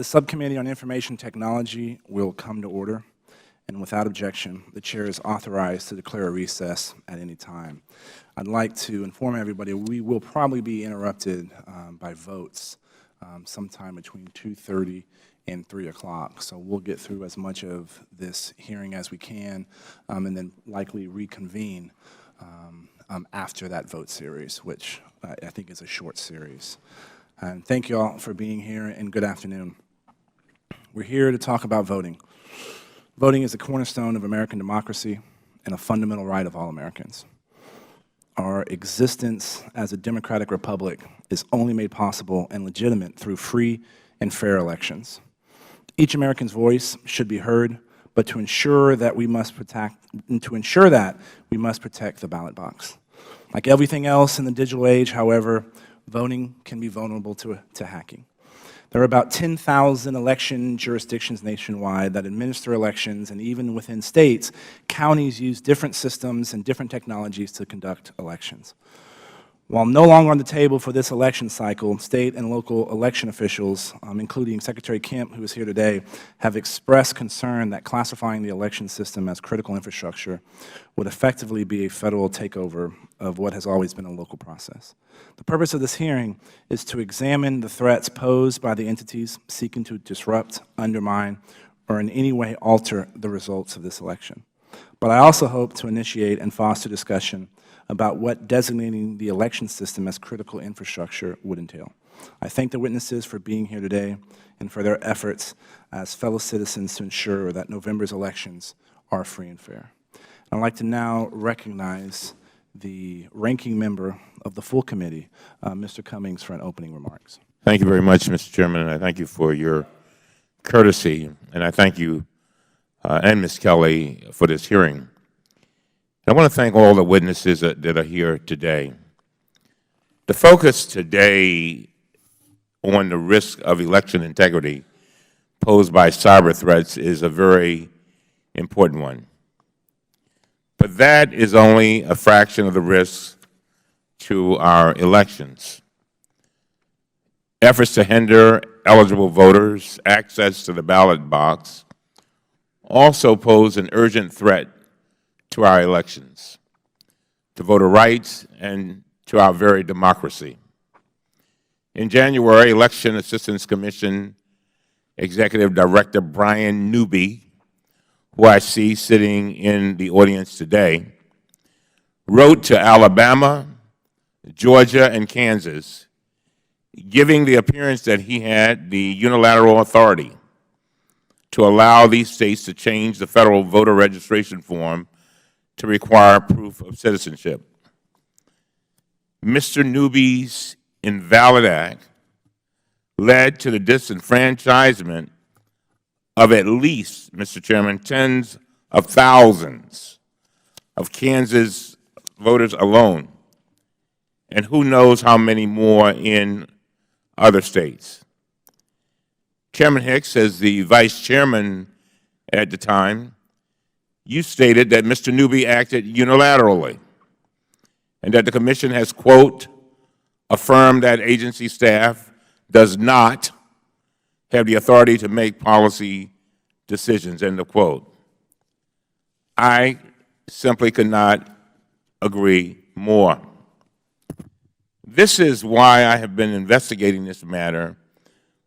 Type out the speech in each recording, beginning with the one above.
The Subcommittee on Information Technology will come to order, and without objection, the Chair is authorized to declare a recess at any time. I'd like to inform everybody we will probably be interrupted by votes sometime between 2:30 and 3 o'clock. So we'll get through as much of this hearing as we can and then likely reconvene after that vote series, which I think is a short series. And thank you all for being here, and good afternoon. We're here to talk about voting. Voting is the cornerstone of American democracy and a fundamental right of all Americans. Our existence as a democratic republic is only made possible and legitimate through free and fair elections. Each American's voice should be heard, but to ensure that we must protect the ballot box. Like everything else in the digital age, however, voting can be vulnerable to hacking. There are about 10,000 election jurisdictions nationwide that administer elections, and even within states, counties use different systems and different technologies to conduct elections. While no longer on the table for this election cycle, state and local election officials, including Secretary Kemp, who is here today, have expressed concern that classifying the election system as critical infrastructure would effectively be a federal takeover of what has always been a local process. The purpose of this hearing is to examine the threats posed by the entities seeking to disrupt, undermine, or in any way alter the results of this election. But I also hope to initiate and foster discussion about what designating the election system as critical infrastructure would entail. I thank the witnesses for being here today and for their efforts as fellow citizens to ensure that November's elections are free and fair. I'd like to now recognize the ranking member of the full committee, Mr. Cummings, for an opening remarks. Thank you very much, Mr. Chairman, and I thank you for your courtesy, and I thank you and Ms. Kelly for this hearing. I want to thank all the witnesses that are here today. The focus today on the risk of election integrity posed by cyber threats is a very important one. But that is only a fraction of the risks to our elections. Efforts to hinder eligible voters' access to the ballot box also pose an urgent threat to our elections, to voter rights, and to our very democracy. In January, Election Assistance Commission Executive Director Brian Newby, who I see sitting in the audience today, wrote to Alabama, Georgia, and Kansas, giving the appearance that he had the unilateral authority to allow these states to change the federal voter registration form to require proof of citizenship. Mr. Newby's invalid act led to the disenfranchisement of at least, Mr. Chairman, tens of thousands of Kansas voters alone, and who knows how many more in other states. Chairman Hicks, as the vice chairman at the time, you stated that Mr. Newby acted unilaterally and that the commission has, quote, affirmed that agency staff does not have the authority to make policy decisions, end of quote. I simply could not agree more. This is why I have been investigating this matter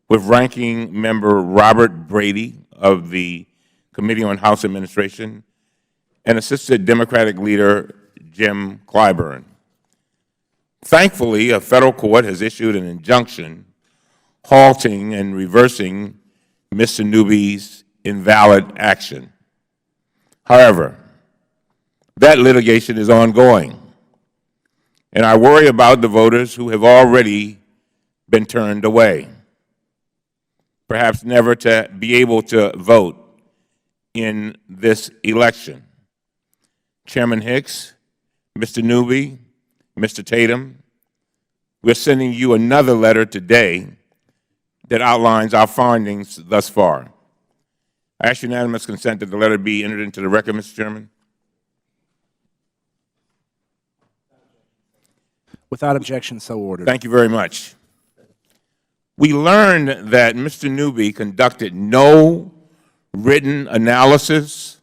with Ranking Member Robert Brady of the Committee on House Administration and Assistant Democratic Leader Jim Clyburn. Thankfully, a federal court has issued an injunction halting and reversing Mr. Newby's invalid action. However, that litigation is ongoing, and I worry about the voters who have already been turned away, perhaps never to be able to vote in this election. Chairman Hicks, Mr. Newby, Mr. Tatum, we're sending you another letter today that outlines our findings thus far. I ask unanimous consent that the letter be entered into the record, Mr. Chairman. Without objection, so ordered. Thank you very much. We learned that Mr. Newby conducted no written analysis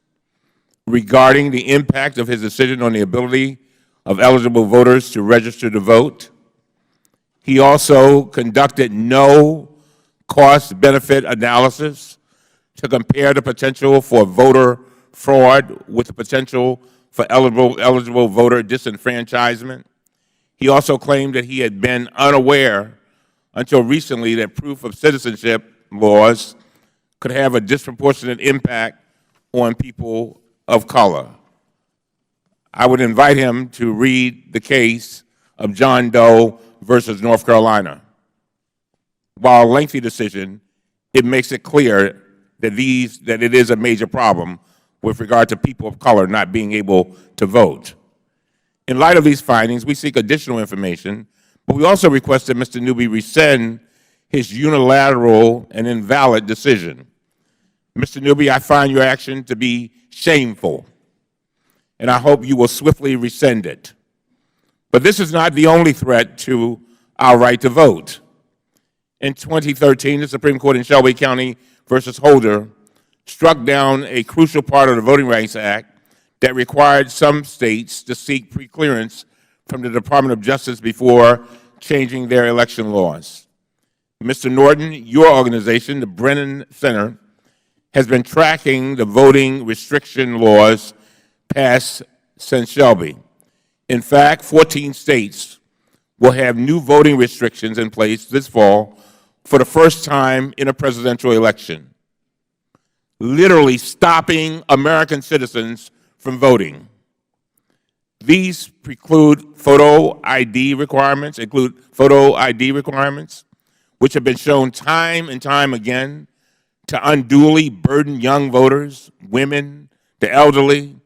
regarding the impact of his decision on the ability of eligible voters to register to vote. He also conducted no cost-benefit analysis to compare the potential for voter fraud with the potential for eligible voter disenfranchisement. He also claimed that he had been unaware until recently that proof of citizenship laws could have a disproportionate impact on people of color. I would invite him to read the case of John Doe versus North Carolina. While a lengthy decision, it makes it clear that it is a major problem with regard to people of color not being able to vote. In light of these findings, we seek additional information, but we also request that Mr. Newby rescind his unilateral and invalid decision. Mr. Newby, I find your action to be shameful, and I hope you will swiftly rescind it. But this is not the only threat to our right to vote. In 2013, the Supreme Court in Shelby County versus Holder struck down a crucial part of the Voting Rights Act that required some states to seek preclearance from the Department of Justice before changing their election laws. Mr. Norton, your organization, the Brennan Center, has been tracking the voting restriction laws passed since Shelby. In fact, 14 states will have new voting restrictions in place this fall for the first time in a presidential election, literally stopping American citizens from voting. These include photo ID requirements, which have been shown time and time again to unduly burden young voters, women, the elderly,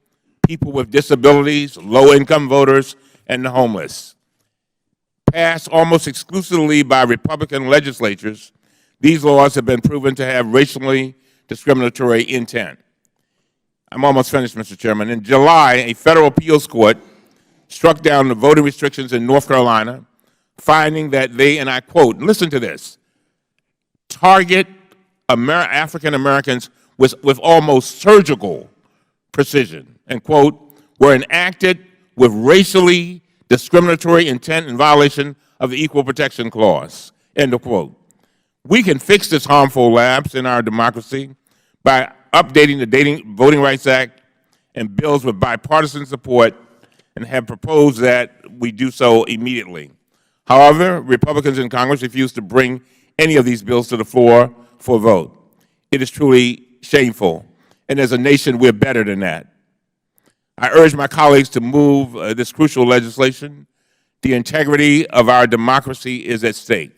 people with disabilities, low-income voters, and the homeless. Passed almost exclusively by Republican legislatures, these laws have been proven to have racially discriminatory intent. I'm almost finished, Mr. Chairman. In July, a federal appeals court struck down the voting restrictions in North Carolina, finding that they, and I quote, listen to this, target African Americans with almost surgical precision, and quote, were enacted with racially discriminatory intent in violation of the Equal Protection Clause, end of quote. We can fix this harmful lapse in our democracy by updating the Voting Rights Act and bills with bipartisan support, and have proposed that we do so immediately. However, Republicans in Congress refuse to bring any of these bills to the floor for a vote. It is truly shameful, and as a nation, we're better than that. I urge my colleagues to move this crucial legislation. The integrity of our democracy is at stake.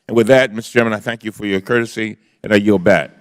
And with that, Mr. Chairman, I thank you for your courtesy, and I yield back.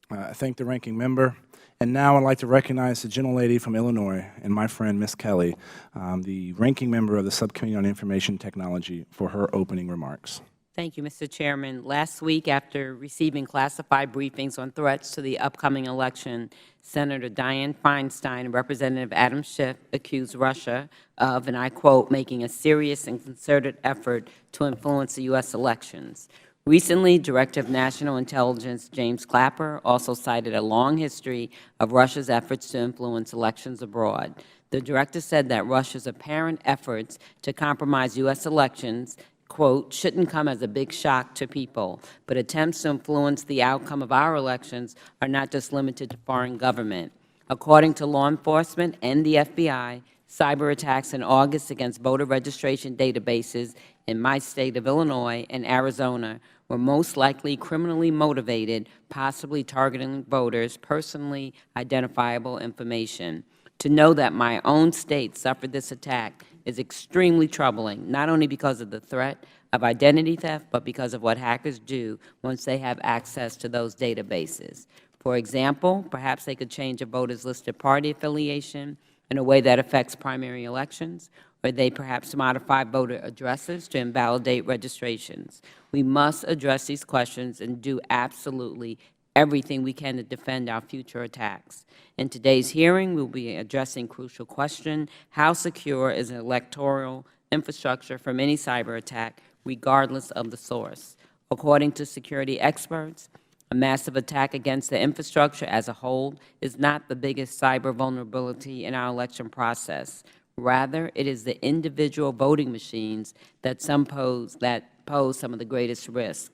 I thank the ranking member. And now I'd like to recognize the gentlelady from Illinois and my friend, Ms. Kelly, the ranking member of the Subcommittee on Information Technology, for her opening remarks. Thank you, Mr. Chairman. Last week, after receiving classified briefings on threats to the upcoming election, Senator Dianne Feinstein and Representative Adam Schiff accused Russia of, and I quote, making a serious and concerted effort to influence the U.S. elections. Recently, Director of National Intelligence James Clapper also cited a long history of Russia's efforts to influence elections abroad. The director said that Russia's apparent efforts to compromise U.S. elections, quote, shouldn't come as a big shock to people, but attempts to influence the outcome of our elections are not just limited to foreign government. According to law enforcement and the FBI, cyber attacks in August against voter registration databases in my state of Illinois and Arizona were most likely criminally motivated, possibly targeting voters' personally identifiable information. To know that my own state suffered this attack is extremely troubling, not only because of the threat of identity theft, but because of what hackers do once they have access to those databases. For example, perhaps they could change a voter's listed party affiliation in a way that affects primary elections, or they perhaps modify voter addresses to invalidate registrations. We must address these questions and do absolutely everything we can to defend our future attacks. In today's hearing, we will be addressing a crucial question: how secure is an electoral infrastructure from any cyber attack, regardless of the source? According to security experts, a massive attack against the infrastructure as a whole is not the biggest cyber vulnerability in our election process. Rather, it is the individual voting machines that pose some of the greatest risks.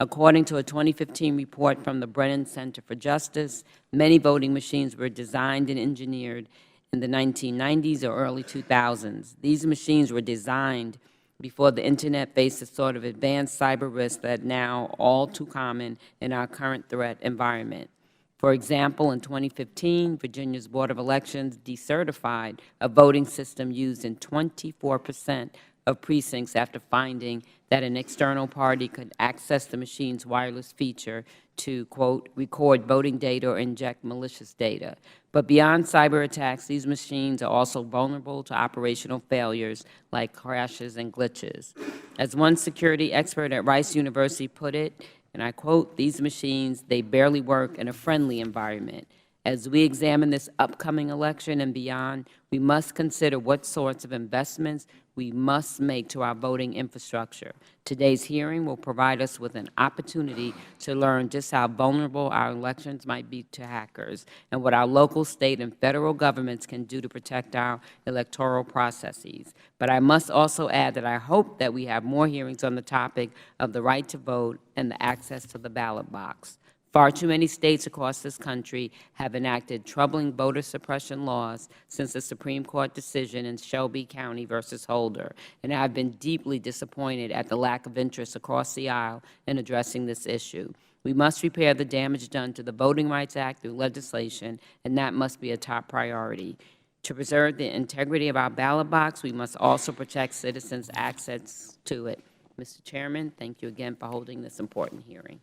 According to a 2015 report from the Brennan Center for Justice, many voting machines were designed and engineered in the 1990s or early 2000s. These machines were designed before the Internet faced the sort of advanced cyber risks that are now all too common in our current threat environment. For example, in 2015, Virginia's Board of Elections decertified a voting system used in 24% of precincts after finding that an external party could access the machine's wireless feature to, quote, record voting data or inject malicious data. But beyond cyber attacks, these machines are also vulnerable to operational failures like crashes and glitches. As one security expert at Rice University put it, and I quote, "These machines, they barely work in a friendly environment." As we examine this upcoming election and beyond, we must consider what sorts of investments we must make to our voting infrastructure. Today's hearing will provide us with an opportunity to learn just how vulnerable our elections might be to hackers and what our local, state, and federal governments can do to protect our electoral processes. But I must also add that I hope that we have more hearings on the topic of the right to vote and the access to the ballot box. Far too many states across this country have enacted troubling voter suppression laws since the Supreme Court decision in Shelby County versus Holder, and I have been deeply disappointed at the lack of interest across the aisle in addressing this issue. We must repair the damage done to the Voting Rights Act through legislation, and that must be a top priority. To preserve the integrity of our ballot box, we must also protect citizens' access to it. Mr. Chairman, thank you again for holding this important hearing.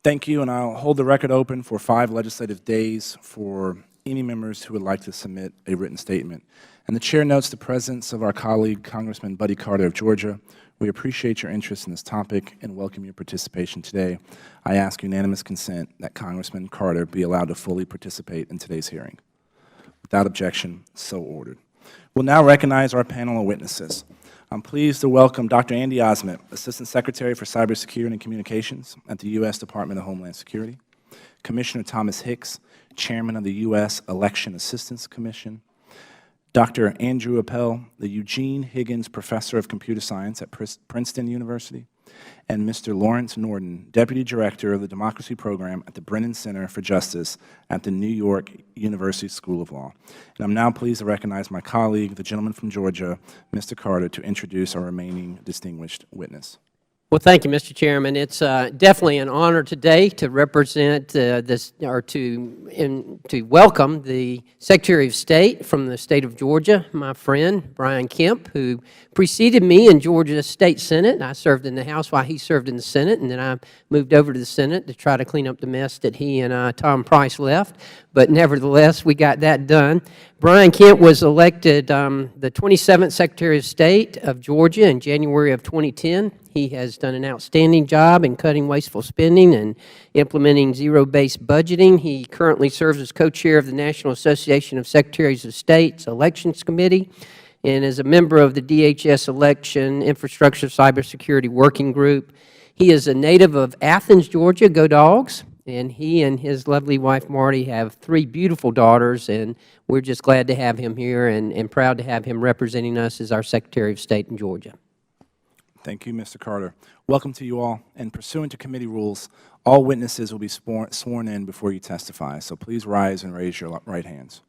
Thank you, and I'll hold the record open for 5 legislative days for any members who would like to submit a written statement. And the Chair notes the presence of our colleague, Congressman Buddy Carter of Georgia. We appreciate your interest in this topic and welcome your participation today. I ask unanimous consent that Congressman Carter be allowed to fully participate in today's hearing. Without objection, so ordered. We'll now recognize our panel of witnesses. I'm pleased to welcome Dr. Andy Osment, Assistant Secretary for Cybersecurity and Communications at the U.S. Department of Homeland Security, Commissioner Thomas Hicks, Chairman of the U.S. Election Assistance Commission, Dr. Andrew Appel, the Eugene Higgins Professor of Computer Science at Princeton University, and Mr. Lawrence Norton, Deputy Director of the Democracy Program at the Brennan Center for Justice at the New York University School of Law. And I'm now pleased to recognize my colleague, the gentleman from Georgia, Mr. Carter, to introduce our remaining distinguished witness. Well, thank you, Mr. Chairman. It's definitely an honor today to represent to welcome the Secretary of State from the state of Georgia, my friend Brian Kemp, who preceded me in Georgia State Senate. I served in the House while he served in the Senate, and then I moved over to the Senate to try to clean up the mess that he and Tom Price left. But nevertheless, we got that done. Brian Kemp was elected the 27th Secretary of State of Georgia in January of 2010. He has done an outstanding job in cutting wasteful spending and implementing zero-based budgeting. He currently serves as co-chair of the National Association of Secretaries of State's Elections Committee and is a member of the DHS Election Infrastructure Cybersecurity Working Group. He is a native of Athens, Georgia. Go Dogs! And he and his lovely wife, Marty, have 3 beautiful daughters, and we're just glad to have him here and proud to have him representing us as our Secretary of State in Georgia. Thank you, Mr. Carter. Welcome to you all. And pursuant to committee rules, all witnesses will be sworn in before you testify. So please rise and raise your right hands.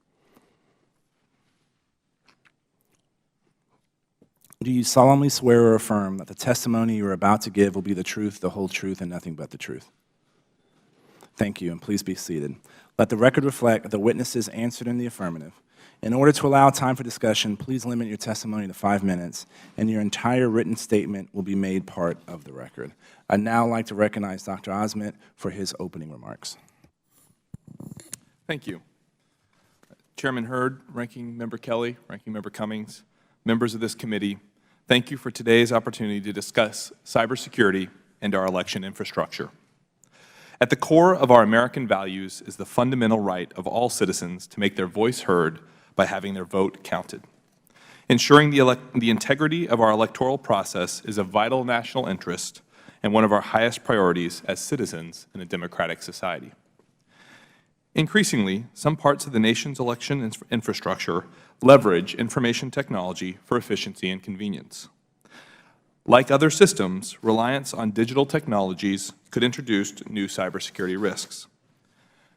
Do you solemnly swear or affirm that the testimony you are about to give will be the truth, the whole truth, and nothing but the truth? Thank you, and please be seated. Let the record reflect that the witnesses answered in the affirmative. In order to allow time for discussion, please limit your testimony to 5 minutes, and your entire written statement will be made part of the record. I'd now like to recognize Dr. Osment for his opening remarks. Thank you. Chairman Hurd, Ranking Member Kelly, Ranking Member Cummings, members of this committee, thank you for today's opportunity to discuss cybersecurity and our election infrastructure. At the core of our American values is the fundamental right of all citizens to make their voice heard by having their vote counted. Ensuring the integrity of our electoral process is a vital national interest and one of our highest priorities as citizens in a democratic society. Increasingly, some parts of the nation's election infrastructure leverage information technology for efficiency and convenience. Like other systems, reliance on digital technologies could introduce new cybersecurity risks.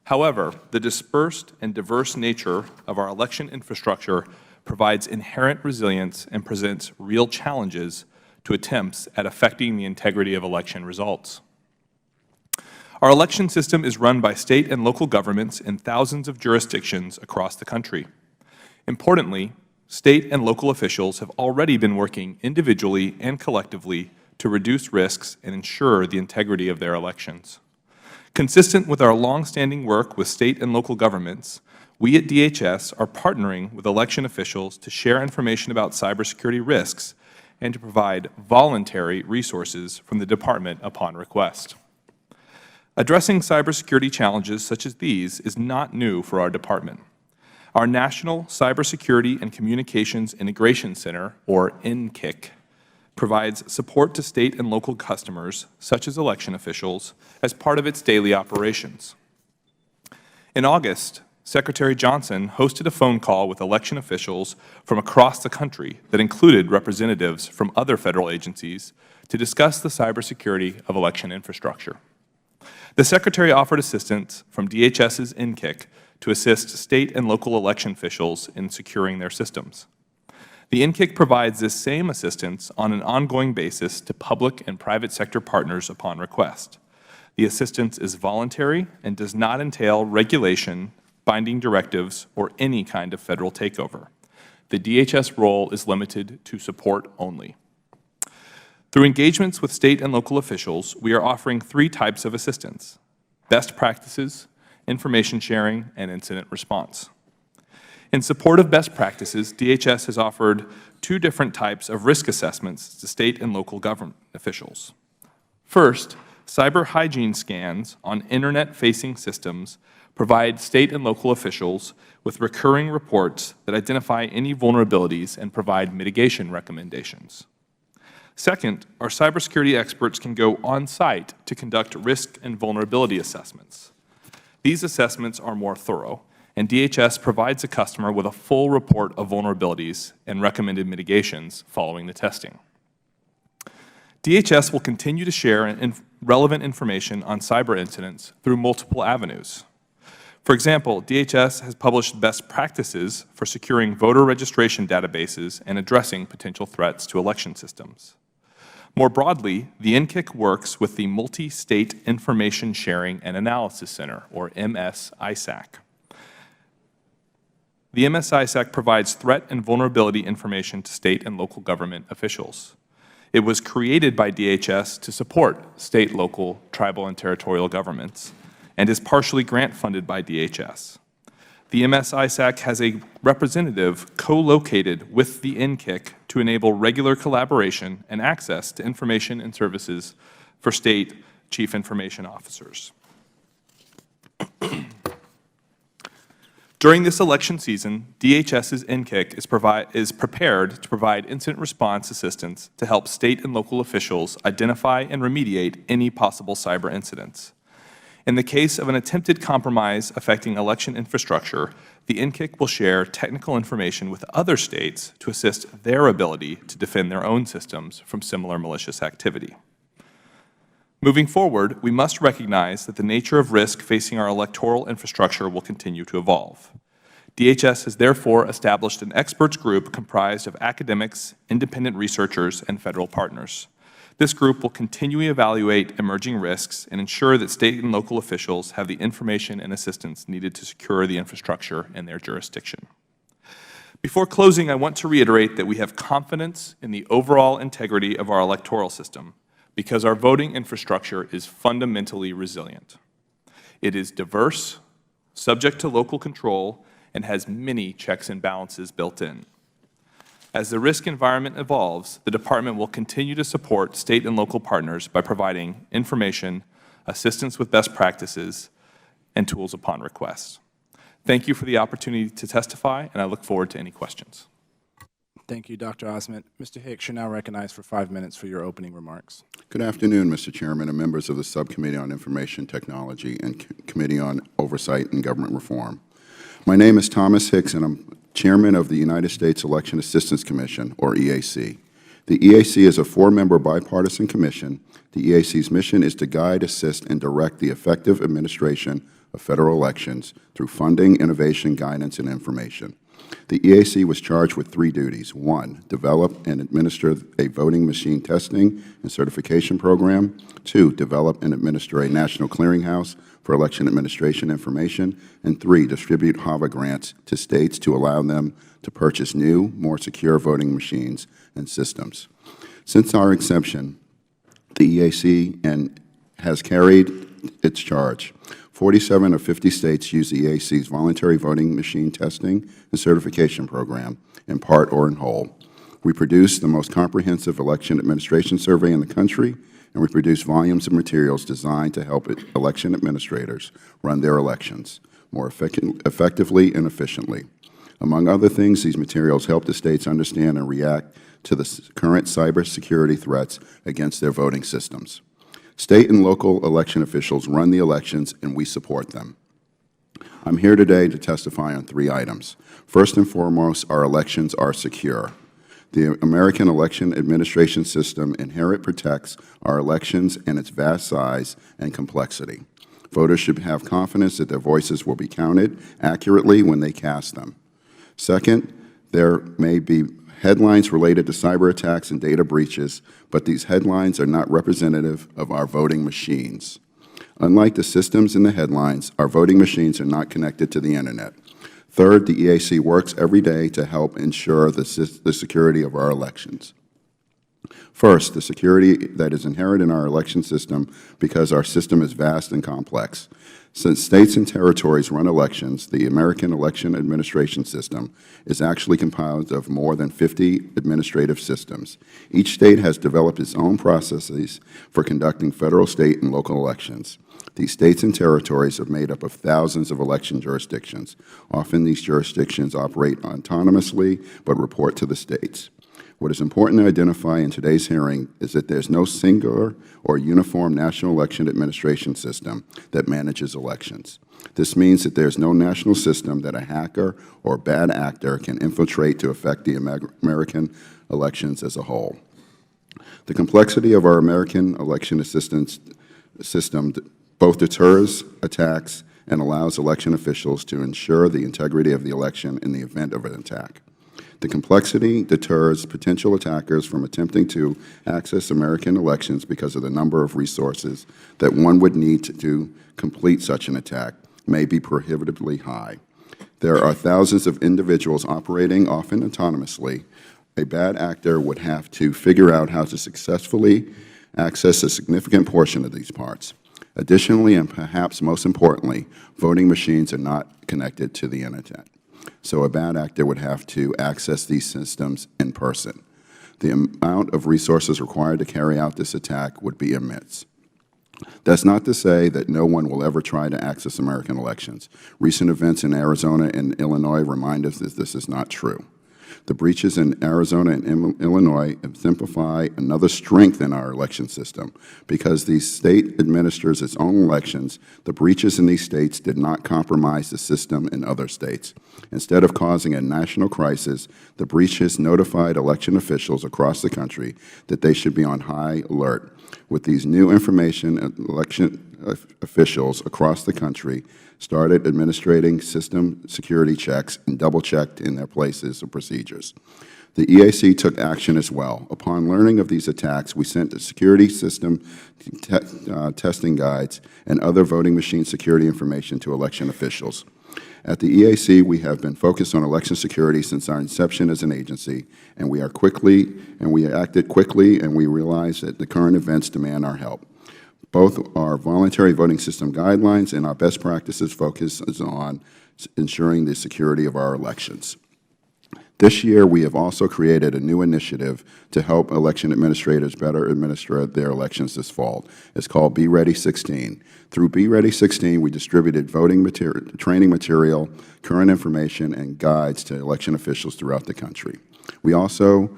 However, the dispersed and diverse nature of our election infrastructure provides inherent resilience and presents real challenges to attempts at affecting the integrity of election results. Our election system is run by state and local governments in thousands of jurisdictions across the country. Importantly, state and local officials have already been working individually and collectively to reduce risks and ensure the integrity of their elections. Consistent with our long-standing work with state and local governments, we at DHS are partnering with election officials to share information about cybersecurity risks and to provide voluntary resources from the Department upon request. Addressing cybersecurity challenges such as these is not new for our department. Our National Cybersecurity and Communications Integration Center, or NCIC, provides support to state and local customers, such as election officials, as part of its daily operations. In August, Secretary Johnson hosted a phone call with election officials from across the country that included representatives from other federal agencies to discuss the cybersecurity of election infrastructure. The Secretary offered assistance from DHS's NCIC to assist state and local election officials in securing their systems. The NCIC provides this same assistance on an ongoing basis to public and private sector partners upon request. The assistance is voluntary and does not entail regulation, binding directives, or any kind of federal takeover. The DHS role is limited to support only. Through engagements with state and local officials, we are offering 3 types of assistance: best practices, information sharing, and incident response. In support of best practices, DHS has offered 2 different types of risk assessments to state and local government officials. First, cyber hygiene scans on internet-facing systems provide state and local officials with recurring reports that identify any vulnerabilities and provide mitigation recommendations. Second, our cybersecurity experts can go on-site to conduct risk and vulnerability assessments. These assessments are more thorough, and DHS provides a customer with a full report of vulnerabilities and recommended mitigations following the testing. DHS will continue to share relevant information on cyber incidents through multiple avenues. For example, DHS has published best practices for securing voter registration databases and addressing potential threats to election systems. More broadly, the NCIC works with the Multi-State Information Sharing and Analysis Center, or MS-ISAC. The MS-ISAC provides threat and vulnerability information to state and local government officials. It was created by DHS to support state, local, tribal, and territorial governments, and is partially grant-funded by DHS. The MS-ISAC has a representative co-located with the NCIC to enable regular collaboration and access to information and services for state chief information officers. During this election season, DHS's NCIC is prepared to provide incident response assistance to help state and local officials identify and remediate any possible cyber incidents. In the case of an attempted compromise affecting election infrastructure, the NCIC will share technical information with other states to assist their ability to defend their own systems from similar malicious activity. Moving forward, we must recognize that the nature of risk facing our electoral infrastructure will continue to evolve. DHS has therefore established an experts group comprised of academics, independent researchers, and federal partners. This group will continually evaluate emerging risks and ensure that state and local officials have the information and assistance needed to secure the infrastructure in their jurisdiction. Before closing, I want to reiterate that we have confidence in the overall integrity of our electoral system because our voting infrastructure is fundamentally resilient. It is diverse, subject to local control, and has many checks and balances built in. As the risk environment evolves, the Department will continue to support state and local partners by providing information, assistance with best practices, and tools upon request. Thank you for the opportunity to testify, and I look forward to any questions. Thank you, Dr. Osment. Mr. Hicks, you're now recognized for 5 minutes for your opening remarks. Good afternoon, Mr. Chairman and members of the Subcommittee on Information Technology and Committee on Oversight and Government Reform. My name is Thomas Hicks, and I'm Chairman of the United States Election Assistance Commission, or EAC. The EAC is a 4-member bipartisan commission. The EAC's mission is to guide, assist, and direct the effective administration of federal elections through funding, innovation, guidance, and information. The EAC was charged with 3 duties. 1, develop and administer a voting machine testing and certification program. 2, develop and administer a national clearinghouse for election administration information. And 3, distribute HAVA grants to states to allow them to purchase new, more secure voting machines and systems. Since our inception, the EAC has carried its charge. 47 of 50 states use the EAC's voluntary voting machine testing and certification program, in part or in whole. We produce the most comprehensive election administration survey in the country, and we produce volumes of materials designed to help election administrators run their elections more effectively and efficiently. Among other things, these materials help the states understand and react to the current cybersecurity threats against their voting systems. State and local election officials run the elections, and we support them. I'm here today to testify on 3 items. First and foremost, our elections are secure. The American election administration system inherently protects our elections and its vast size and complexity. Voters should have confidence that their voices will be counted accurately when they cast them. Second, there may be headlines related to cyber attacks and data breaches, but these headlines are not representative of our voting machines. Unlike the systems in the headlines, our voting machines are not connected to the Internet. Third, the EAC works every day to help ensure the security of our elections. First, the security that is inherent in our election system because our system is vast and complex. Since states and territories run elections, the American election administration system is actually composed of more than 50 administrative systems. Each state has developed its own processes for conducting federal, state, and local elections. These states and territories are made up of thousands of election jurisdictions. Often these jurisdictions operate autonomously but report to the states. What is important to identify in today's hearing is that there's no singular or uniform national election administration system that manages elections. This means that there's no national system that a hacker or bad actor can infiltrate to affect the American elections as a whole. The complexity of our American election assistance system both deters attacks and allows election officials to ensure the integrity of the election in the event of an attack. The complexity deters potential attackers from attempting to access American elections because of the number of resources that one would need to complete such an attack may be prohibitively high. There are thousands of individuals operating, often autonomously. A bad actor would have to figure out how to successfully access a significant portion of these parts. Additionally, and perhaps most importantly, voting machines are not connected to the Internet. So a bad actor would have to access these systems in person. The amount of resources required to carry out this attack would be immense. That's not to say that no one will ever try to access American elections. Recent events in Arizona and Illinois remind us that this is not true. The breaches in Arizona and Illinois exemplify another strength in our election system. Because the state administers its own elections, the breaches in these states did not compromise the system in other states. Instead of causing a national crisis, the breaches notified election officials across the country that they should be on high alert. With these new information, election officials across the country started administrating system security checks and double-checked in their places of procedures. The EAC took action as well. Upon learning of these attacks, we sent the security system testing guides and other voting machine security information to election officials. At the EAC, we have been focused on election security since our inception as an agency, and we acted quickly, and we realized that the current events demand our help. Both our voluntary voting system guidelines and our best practices focus on ensuring the security of our elections. This year, we have also created a new initiative to help election administrators better administer their elections this fall. It's called Be Ready 16. Through Be Ready 16, we distributed voting training material, current information, and guides to election officials throughout the country. We also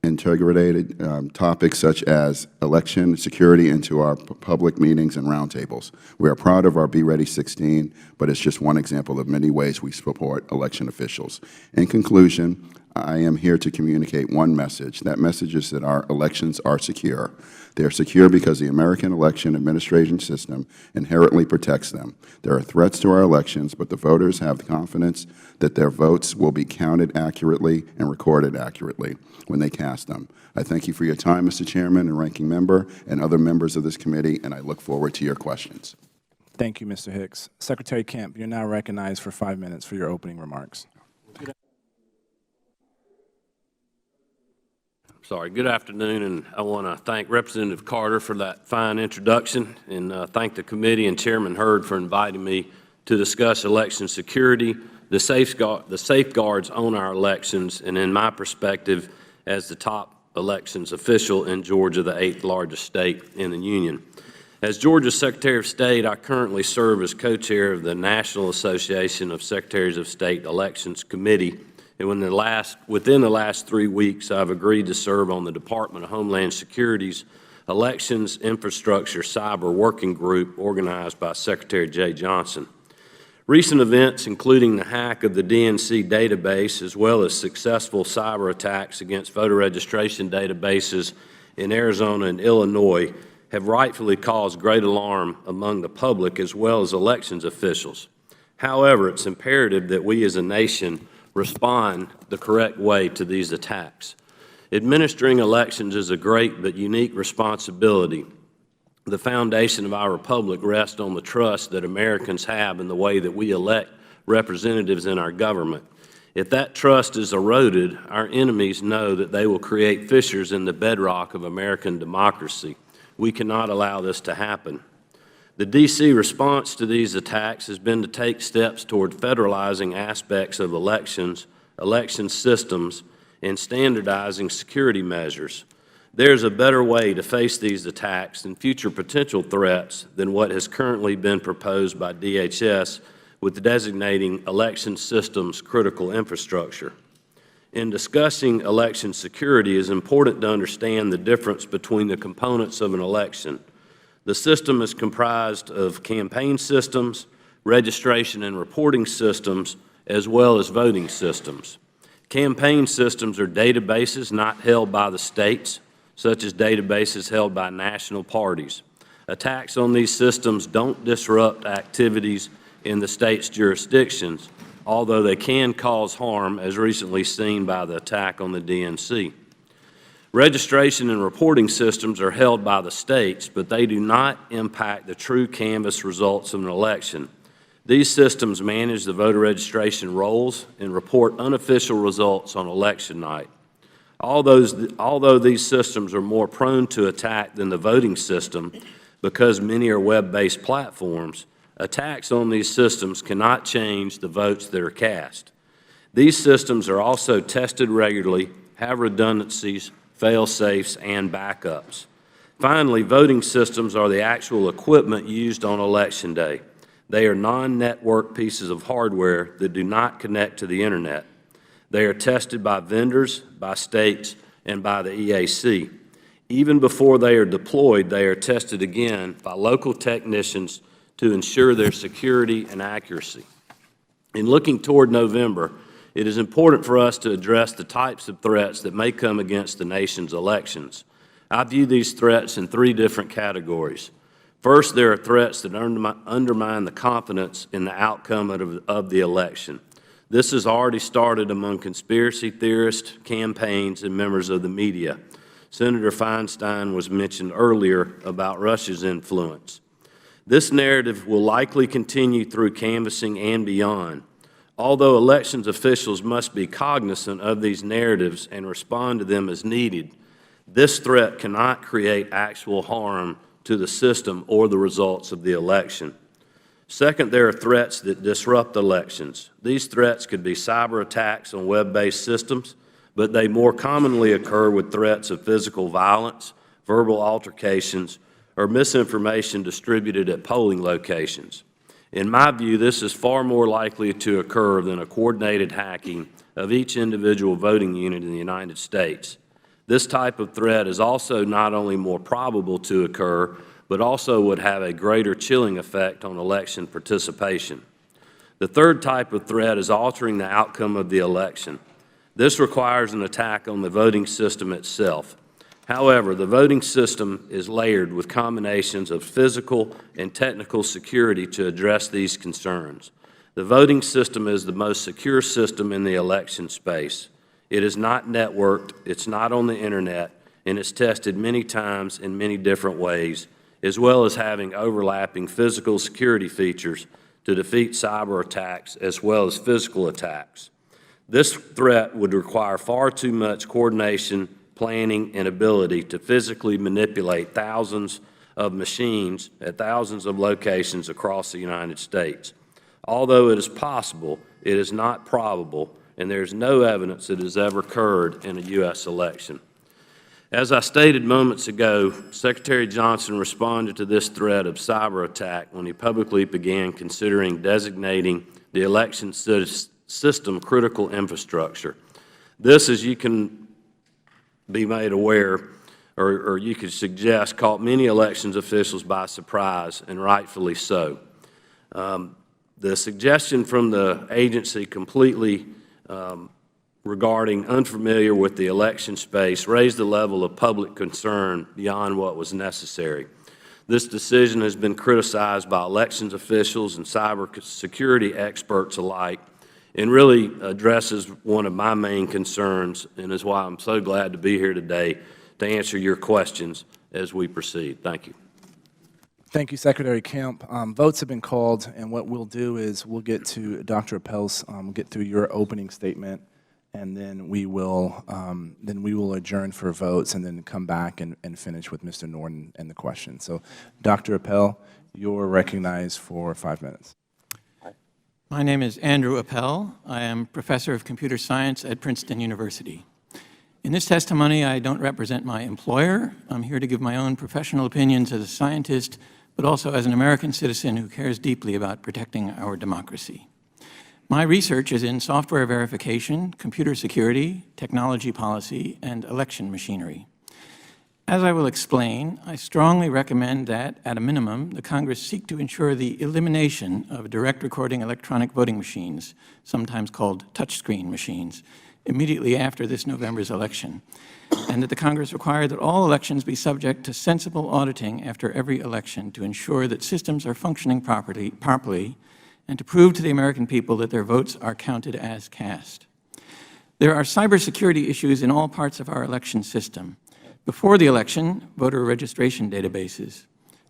integrated topics such as election security into our public meetings and roundtables. We are proud of our Be Ready 16, but it's just one example of many ways we support election officials. In conclusion, I am here to communicate one message. That message is that our elections are secure. They are secure because the American election administration system inherently protects them. There are threats to our elections, but the voters have the confidence that their votes will be counted accurately and recorded accurately when they cast them. I thank you for your time, Mr. Chairman and Ranking Member, and other members of this committee, and I look forward to your questions. Thank you, Mr. Hicks. Secretary Kemp, you're now recognized for 5 minutes for your opening remarks. Good afternoon, and I want to thank Representative Carter for that fine introduction, and thank the committee and Chairman Hurd for inviting me to discuss election security, the safeguards on our elections, and in my perspective, as the top elections official in Georgia, the 8th largest state in the Union. As Georgia's Secretary of State, I currently serve as co-chair of the National Association of Secretaries of State Elections Committee. And within the last 3 weeks, I've agreed to serve on the Department of Homeland Security's Elections Infrastructure Cyber Working Group organized by Secretary Jay Johnson. Recent events, including the hack of the DNC database, as well as successful cyber attacks against voter registration databases in Arizona and Illinois, have rightfully caused great alarm among the public as well as elections officials. However, it's imperative that we as a nation respond the correct way to these attacks. Administering elections is a great but unique responsibility. The foundation of our republic rests on the trust that Americans have in the way that we elect representatives in our government. If that trust is eroded, our enemies know that they will create fissures in the bedrock of American democracy. We cannot allow this to happen. The D.C. response to these attacks has been to take steps toward federalizing aspects of elections, election systems, and standardizing security measures. There's a better way to face these attacks and future potential threats than what has currently been proposed by DHS with designating election systems critical infrastructure. In discussing election security, it is important to understand the difference between the components of an election. The system is comprised of campaign systems, registration and reporting systems, as well as voting systems. Campaign systems are databases not held by the states, such as databases held by national parties. Attacks on these systems don't disrupt activities in the state's jurisdictions, although they can cause harm, as recently seen by the attack on the DNC. Registration and reporting systems are held by the states, but they do not impact the true canvass results of an election. These systems manage the voter registration rolls and report unofficial results on election night. Although these systems are more prone to attack than the voting system because many are web-based platforms, attacks on these systems cannot change the votes that are cast. These systems are also tested regularly, have redundancies, fail-safes, and backups. Finally, voting systems are the actual equipment used on Election Day. They are non-network pieces of hardware that do not connect to the Internet. They are tested by vendors, by states, and by the EAC. Even before they are deployed, they are tested again by local technicians to ensure their security and accuracy. In looking toward November, it is important for us to address the types of threats that may come against the nation's elections. I view these threats in 3 different categories. First, there are threats that undermine the confidence in the outcome of the election. This has already started among conspiracy theorists, campaigns, and members of the media. Senator Feinstein was mentioned earlier about Russia's influence. This narrative will likely continue through canvassing and beyond. Although elections officials must be cognizant of these narratives and respond to them as needed, this threat cannot create actual harm to the system or the results of the election. Second, there are threats that disrupt elections. These threats could be cyber attacks on web-based systems, but they more commonly occur with threats of physical violence, verbal altercations, or misinformation distributed at polling locations. In my view, this is far more likely to occur than a coordinated hacking of each individual voting unit in the United States. This type of threat is also not only more probable to occur, but also would have a greater chilling effect on election participation. The third type of threat is altering the outcome of the election. This requires an attack on the voting system itself. However, the voting system is layered with combinations of physical and technical security to address these concerns. The voting system is the most secure system in the election space. It is not networked, it's not on the internet, and it's tested many times in many different ways, as well as having overlapping physical security features to defeat cyber attacks as well as physical attacks. This threat would require far too much coordination, planning, and ability to physically manipulate thousands of machines at thousands of locations across the United States. Although it is possible, it is not probable, and there is no evidence it has ever occurred in a U.S. election. As I stated moments ago, Secretary Johnson responded to this threat of cyber attack when he publicly began considering designating the election system critical infrastructure. This, as you can be made aware, or you could suggest, caught many elections officials by surprise, and rightfully so. The suggestion from the agency completely regarding unfamiliar with the election space raised the level of public concern beyond what was necessary. This decision has been criticized by elections officials and cybersecurity experts alike, and really addresses one of my main concerns, and is why I'm so glad to be here today to answer your questions as we proceed. Thank you. Thank you, Secretary Kemp. Votes have been called, and what we'll do is we'll get to Dr. Appel's, get through your opening statement, and then we will adjourn for votes and then come back and finish with Mr. Norton and the question. So, Dr. Appel, you're recognized for 5 minutes. My name is Andrew Appel. I am professor of computer science at Princeton University. In this testimony, I don't represent my employer. I'm here to give my own professional opinions as a scientist, but also as an American citizen who cares deeply about protecting our democracy. My research is in software verification, computer security, technology policy, and election machinery. As I will explain, I strongly recommend that, at a minimum, the Congress seek to ensure the elimination of direct recording electronic voting machines, sometimes called touchscreen machines, immediately after this November's election, and that the Congress require that all elections be subject to sensible auditing after every election to ensure that systems are functioning properly, and to prove to the American people that their votes are counted as cast. There are cybersecurity issues in all parts of our election system. Before the election, voter registration databases.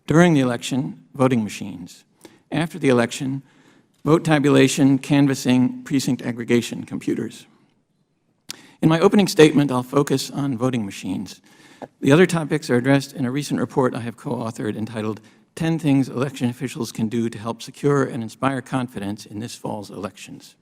During the election, voting machines. After the election, vote tabulation, canvassing, precinct aggregation computers. In my opening statement, I'll focus on voting machines. The other topics are addressed in a recent report I have co-authored entitled 10 Things Election Officials Can Do to Help Secure and Inspire Confidence in This Fall's Elections.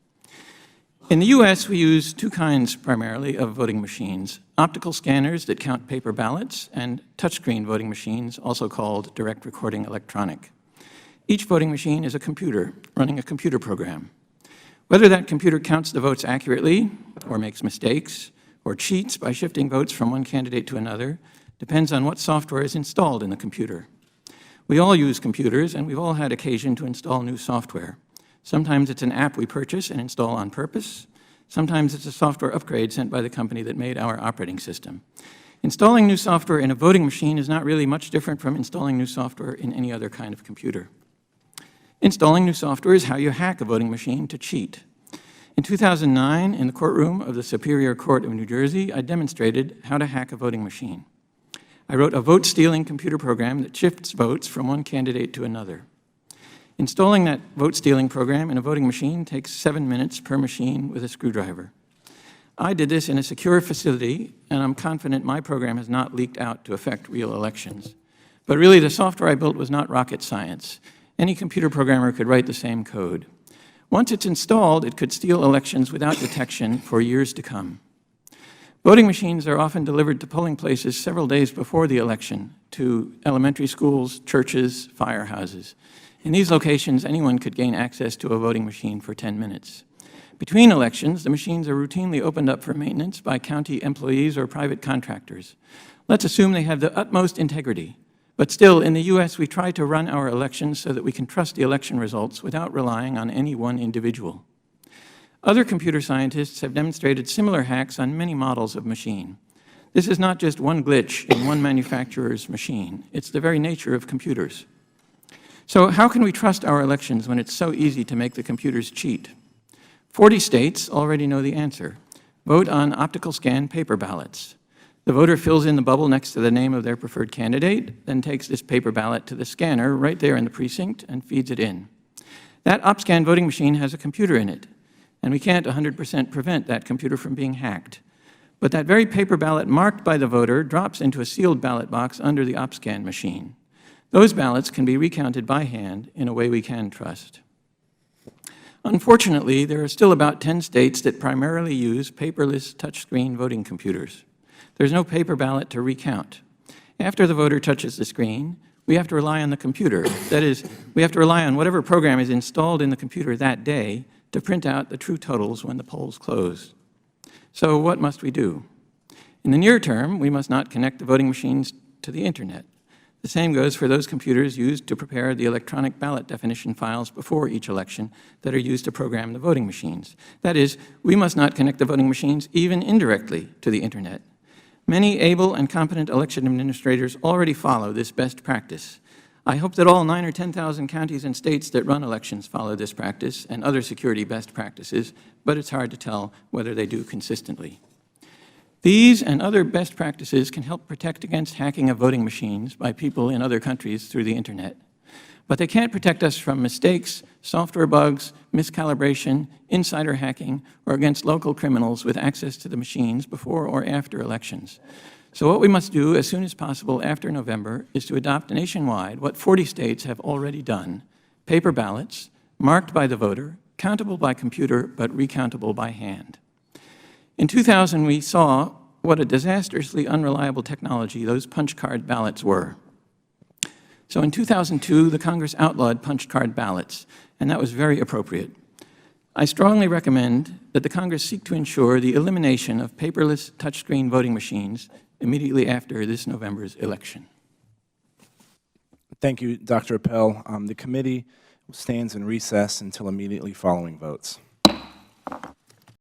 In the U.S., we use two kinds primarily of voting machines: optical scanners that count paper ballots and touchscreen voting machines, also called direct recording electronic. Each voting machine is a computer running a computer program. Whether that computer counts the votes accurately, or makes mistakes, or cheats by shifting votes from one candidate to another depends on what software is installed in the computer. We all use computers, and we've all had occasion to install new software. Sometimes it's an app we purchase and install on purpose. Sometimes it's a software upgrade sent by the company that made our operating system. Installing new software in a voting machine is not really much different from installing new software in any other kind of computer. Installing new software is how you hack a voting machine to cheat. In 2009, in the courtroom of the Superior Court of New Jersey, I demonstrated how to hack a voting machine. I wrote a vote-stealing computer program that shifts votes from one candidate to another. Installing that vote-stealing program in a voting machine takes 7 minutes per machine with a screwdriver. I did this in a secure facility, and I'm confident my program has not leaked out to affect real elections. But really, the software I built was not rocket science. Any computer programmer could write the same code. Once it's installed, it could steal elections without detection for years to come. Voting machines are often delivered to polling places several days before the election, to elementary schools, churches, firehouses. In these locations, anyone could gain access to a voting machine for 10 minutes. Between elections, the machines are routinely opened up for maintenance by county employees or private contractors. Let's assume they have the utmost integrity. But still, in the U.S., we try to run our elections so that we can trust the election results without relying on any one individual. Other computer scientists have demonstrated similar hacks on many models of machine. This is not just one glitch in one manufacturer's machine. It's the very nature of computers. So how can we trust our elections when it's so easy to make the computers cheat? 40 states already know the answer. Vote on optical scan paper ballots. The voter fills in the bubble next to the name of their preferred candidate, then takes this paper ballot to the scanner right there in the precinct and feeds it in. That OpScan voting machine has a computer in it, and we can't 100% prevent that computer from being hacked. But that very paper ballot marked by the voter drops into a sealed ballot box under the OpScan machine. Those ballots can be recounted by hand in a way we can trust. Unfortunately, there are still about 10 states that primarily use paperless touchscreen voting computers. There's no paper ballot to recount. After the voter touches the screen, we have to rely on the computer. That is, we have to rely on whatever program is installed in the computer that day to print out the true totals when the polls close. So what must we do? In the near term, we must not connect the voting machines to the internet. The same goes for those computers used to prepare the electronic ballot definition files before each election that are used to program the voting machines. That is, we must not connect the voting machines even indirectly to the internet. Many able and competent election administrators already follow this best practice. I hope that all 9,000 or 10,000 counties and states that run elections follow this practice and other security best practices, but it's hard to tell whether they do consistently. These and other best practices can help protect against hacking of voting machines by people in other countries through the internet. But they can't protect us from mistakes, software bugs, miscalibration, insider hacking, or against local criminals with access to the machines before or after elections. So what we must do as soon as possible after November is to adopt nationwide what 40 states have already done: paper ballots, marked by the voter, countable by computer, but recountable by hand. In 2000, we saw what a disastrously unreliable technology those punch card ballots were. So in 2002, the Congress outlawed punch card ballots, and that was very appropriate. I strongly recommend that the Congress seek to ensure the elimination of paperless touchscreen voting machines immediately after this November's election. Thank you, Dr. Appel. The committee stands in recess until immediately following votes.